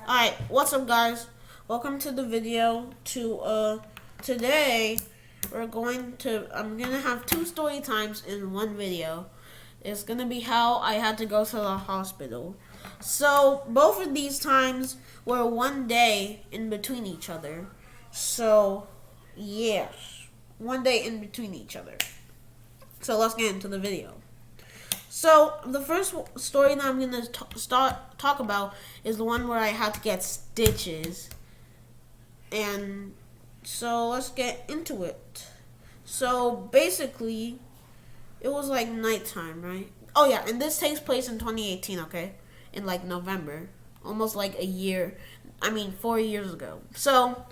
Alright, what's up guys? Welcome to the video. Today I'm gonna have two story times in one video. It's gonna be how I had to go to the hospital. So both of these times were one day in between each other. So yes, one day in between each other. So let's get into the video. So the first story that I'm gonna talk about is the one where I had to get stitches, and so let's get into it. So basically, it was like nighttime, right? Oh yeah, and this takes place in 2018, okay? In like November, almost like a year. 4 years ago. So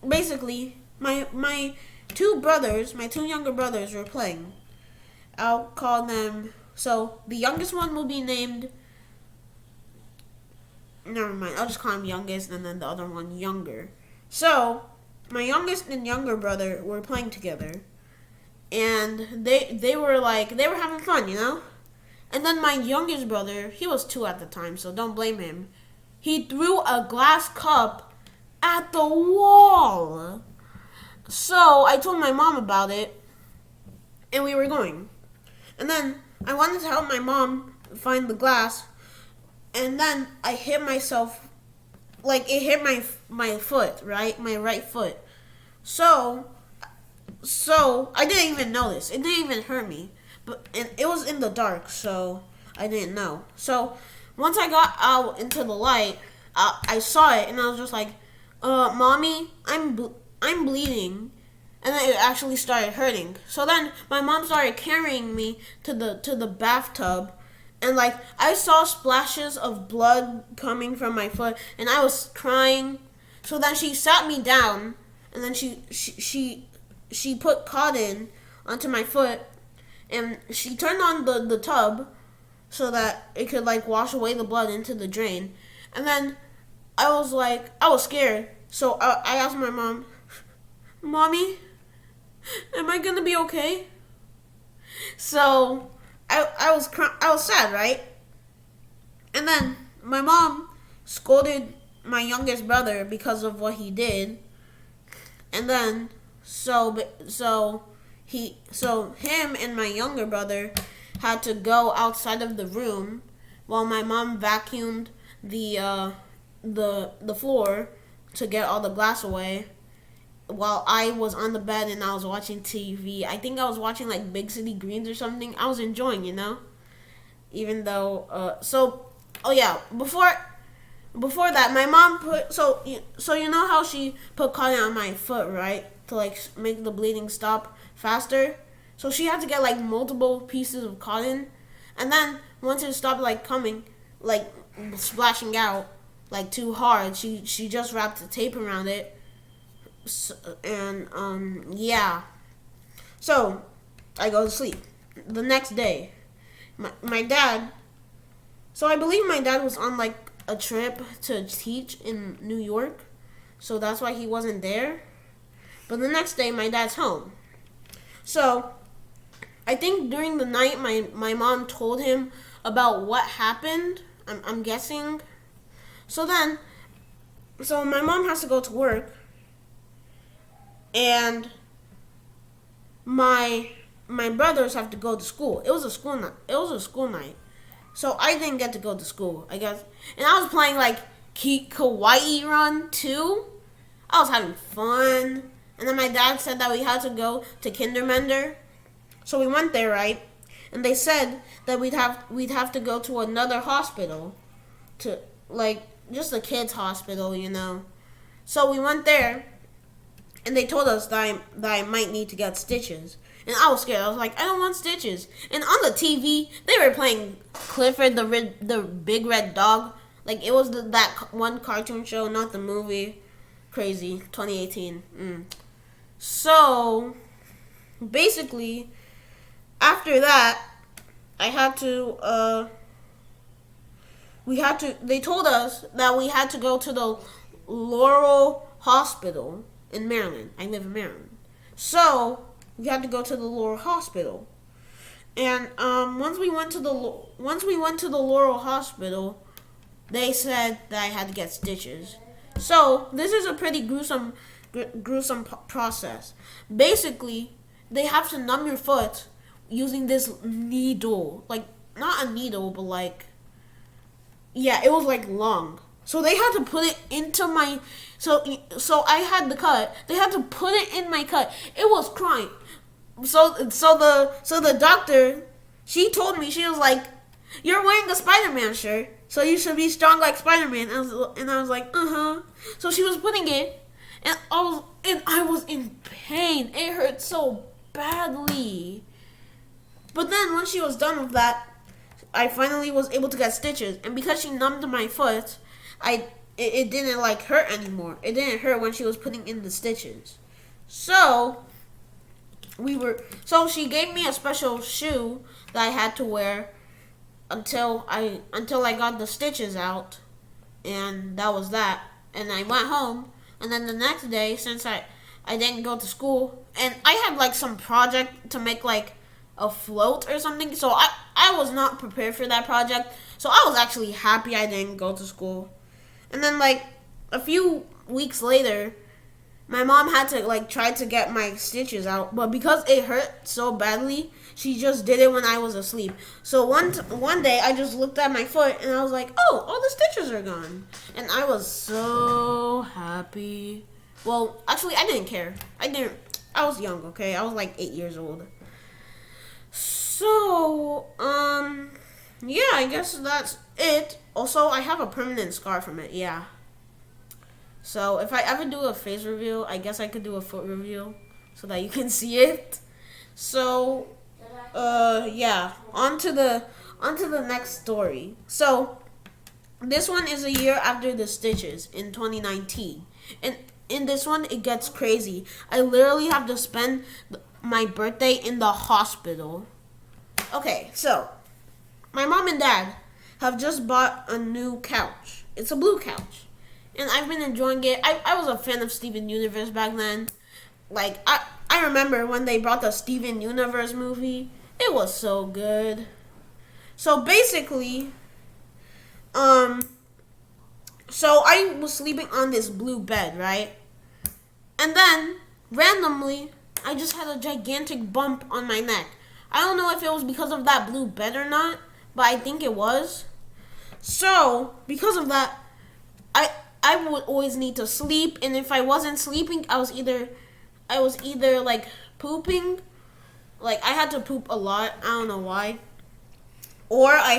basically, my two younger brothers were playing. I'll call them. So the youngest one will be named. Never mind. I'll just call him youngest, and then the other one younger. So my youngest and younger brother were playing together, and they were having fun, you know. And then my youngest brother, he was 2 at the time, so don't blame him. He threw a glass cup at the wall. So I told my mom about it, and we were going. And then I wanted to help my mom find the glass, and then I hit myself, like it hit my foot, right, my right foot. So I didn't even notice. It didn't even hurt me, and it was in the dark, so I didn't know. So once I got out into the light, I saw it, and I was just like, "Mommy, I'm bleeding." And then it actually started hurting. So then my mom started carrying me to the bathtub, and like I saw splashes of blood coming from my foot, and I was crying. So then she sat me down, and then she put cotton onto my foot, and she turned on the tub so that it could like wash away the blood into the drain. And then I was scared. So I asked my mom, "Mommy, am I gonna be okay?" So I was sad, right? And then my mom scolded my youngest brother because of what he did. And then him and my younger brother had to go outside of the room while my mom vacuumed the floor to get all the glass away, while I was on the bed and I was watching TV. I think I was watching like Big City Greens or something. I was enjoying, you know. Even though, oh yeah, before that, my mom put so you know how she put cotton on my foot, right, to like make the bleeding stop faster. So she had to get like multiple pieces of cotton, and then once it stopped like coming, like splashing out like too hard, she just wrapped the tape around it. So, and yeah. So I go to sleep. The next day, my dad. So I believe my dad was on like a trip to teach in New York, so that's why he wasn't there. But the next day, my dad's home. So I think during the night, my mom told him about what happened. I'm guessing. So my mom has to go to work, and my brothers have to go to school. It was a school night. So I didn't get to go to school, I guess. And I was playing like Kawaii Run 2. I was having fun. And then my dad said that we had to go to Kindermender. So we went there, right? And they said that we'd have to go to another hospital, to like just a kids hospital, you know. So we went there, and they told us that I might need to get stitches. And I was scared. I was like, I don't want stitches. And on the TV, they were playing Clifford the Big Red Dog. Like, it was that one cartoon show, not the movie. Crazy. 2018. So, basically, after that, they told us that we had to go to the Laurel Hospital in Maryland. I live in Maryland. So we had to go to the Laurel Hospital, and once we went to the Laurel Hospital, they said that I had to get stitches. So this is a pretty gruesome process. Basically, they have to numb your foot using this needle, like not a needle, but like yeah, it was like long. So they had to put it into my so I had the cut. They had to put it in my cut. It was crying. So the doctor, she told me, she was like, "You're wearing a Spider-Man shirt, so you should be strong like Spider-Man." And I was like, "Uh-huh." So she was putting it, and I was in pain. It hurt so badly. But then when she was done with that, I finally was able to get stitches, and because she numbed my foot, it didn't like hurt anymore. It didn't hurt when she was putting in the stitches. So she gave me a special shoe that I had to wear until I got the stitches out, and that was that. And I went home, and then the next day, since I didn't go to school, and I had like some project to make like a float or something, so I was not prepared for that project. So I was actually happy I didn't go to school. And then like a few weeks later, my mom had to like try to get my stitches out, but because it hurt so badly, she just did it when I was asleep. So one day I just looked at my foot and I was like, "Oh, all the stitches are gone." And I was so happy. Well, actually I didn't care. I was young, okay? I was like 8 years old. So, yeah, I guess that's it. Also, I have a permanent scar from it, yeah. So, if I ever do a face reveal, I guess I could do a foot reveal so that you can see it. So, yeah, on to the next story. So, this one is a year after the stitches in 2019. And in this one, it gets crazy. I literally have to spend my birthday in the hospital. Okay, so my mom and dad have just bought a new couch. It's a blue couch. And I've been enjoying it. I was a fan of Steven Universe back then. Like, I remember when they brought the Steven Universe movie. It was so good. So basically, so I was sleeping on this blue bed, right? And then, randomly, I just had a gigantic bump on my neck. I don't know if it was because of that blue bed or not, but I think it was. So, because of that, I would always need to sleep, and if I wasn't sleeping, I was either like pooping, like I had to poop a lot. I don't know why. Or I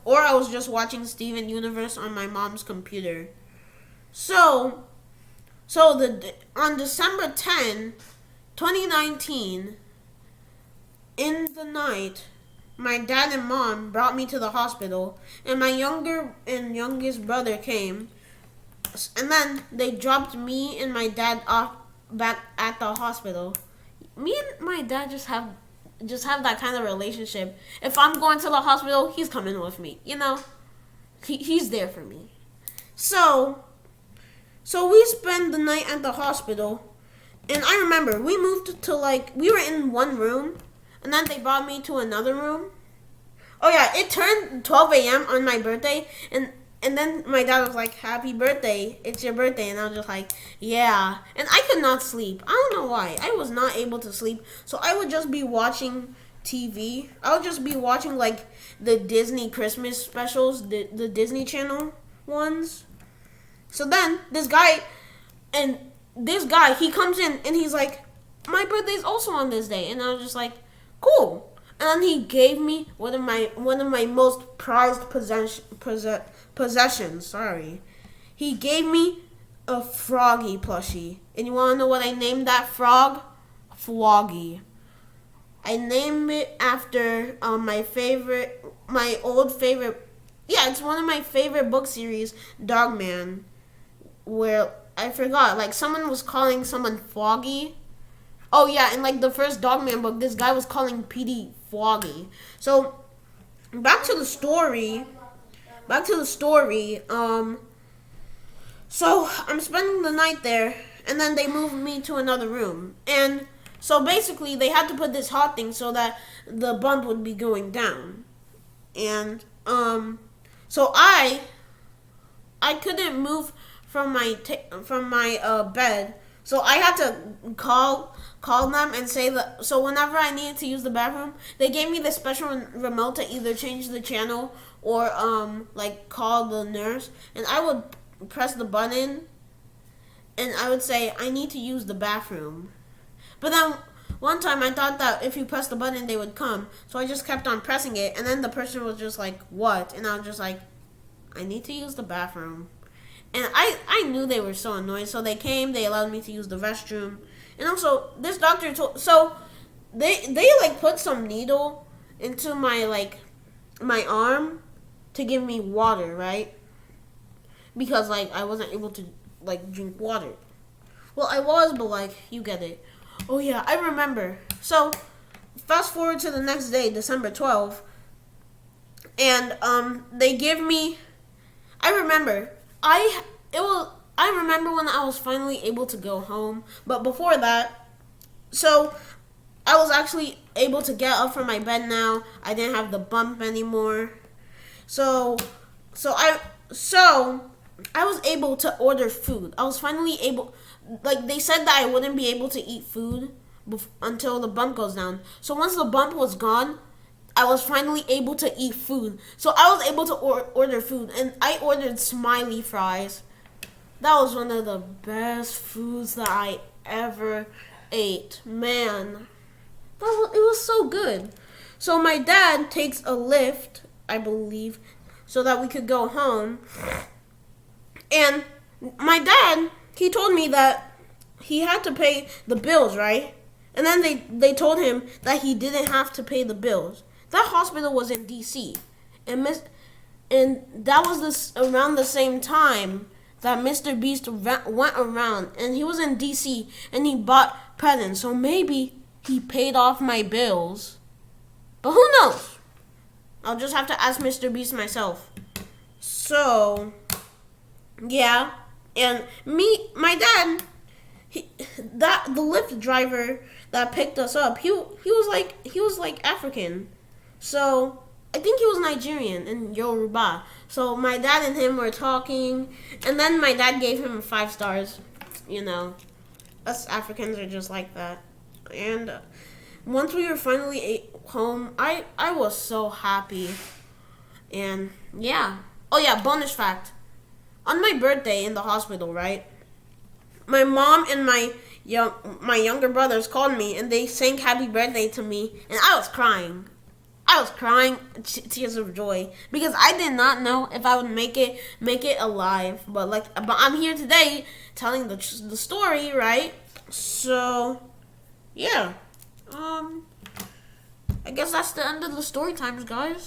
was just watching Steven Universe on my mom's computer. So on December 10, 2019, in the night, my dad and mom brought me to the hospital, and my younger and youngest brother came, and then they dropped me and my dad off back at the hospital. Me and my dad just have that kind of relationship. If I'm going to the hospital, he's coming with me. You know, he's there for me. So we spent the night at the hospital, and I remember we moved to we were in one room. And then they brought me to another room. Oh yeah, it turned 12 a.m. on my birthday, and then my dad was like, "Happy birthday, it's your birthday," and I was just like, "Yeah." And I could not sleep. I don't know why. I was not able to sleep, so I would just be watching TV. I would just be watching like the Disney Christmas specials, the Disney Channel ones. So then this guy, he comes in and he's like, "My birthday's also on this day," and I was just like, "Cool." And then he gave me one of my most prized possessions. Sorry, he gave me a Froggy plushie. And you want to know what I named that frog? Floggy. I named it after my old favorite. Yeah, it's one of my favorite book series, Dogman. Where I forgot, like someone was calling someone Foggy. Oh yeah, in like the first Dogman book, this guy was calling Petey Foggy. So back to the story. So I'm spending the night there, and then they moved me to another room. And so basically, they had to put this hot thing so that the bump would be going down. And so I I couldn't move from my bed, so I had to call them and say that. So whenever I needed to use the bathroom, they gave me the special remote to either change the channel or like call the nurse, and I would press the button, and I would say I need to use the bathroom. But then one time I thought that if you press the button they would come, so I just kept on pressing it, and then the person was just like, "What?" And I was just like, "I need to use the bathroom." And I knew they were so annoyed, so they came. They allowed me to use the restroom, and also this doctor told. So they like put some needle into my arm to give me water, right? Because like I wasn't able to like drink water. Well, I was, but like you get it. Oh yeah, I remember. So fast forward to the next day, December 12th, and they give me. I remember. I remember when I was finally able to go home, but before that, so I was actually able to get up from my bed now. I didn't have the bump anymore. So so I so I was able to order food. I was finally able, like they said that I wouldn't be able to eat food until the bump goes down. So once the bump was gone, I was finally able to eat food. So I was able to order food, and I ordered smiley fries. That was one of the best foods that I ever ate. Man, it was so good. So my dad takes a lift, I believe, so that we could go home. And my dad, he told me that he had to pay the bills, right? And then they told him that he didn't have to pay the bills. That hospital was in D.C. and that was around the same time that Mr. Beast went around, and he was in D.C. and he bought presents. So maybe he paid off my bills, but who knows? I'll just have to ask Mr. Beast myself. So yeah, and my dad, the Lyft driver that picked us up, he was like African. So I think he was Nigerian and Yoruba. So my dad and him were talking, and then my dad gave him 5 stars. You know, us Africans are just like that. And once we were finally home, I was so happy. And yeah. Oh yeah, bonus fact. On my birthday in the hospital, right? My mom and my younger brothers called me, and they sang happy birthday to me, and I was crying. I was crying tears of joy because I did not know if I would make it alive. But I'm here today telling the story, right? So yeah, I guess that's the end of the story times, guys.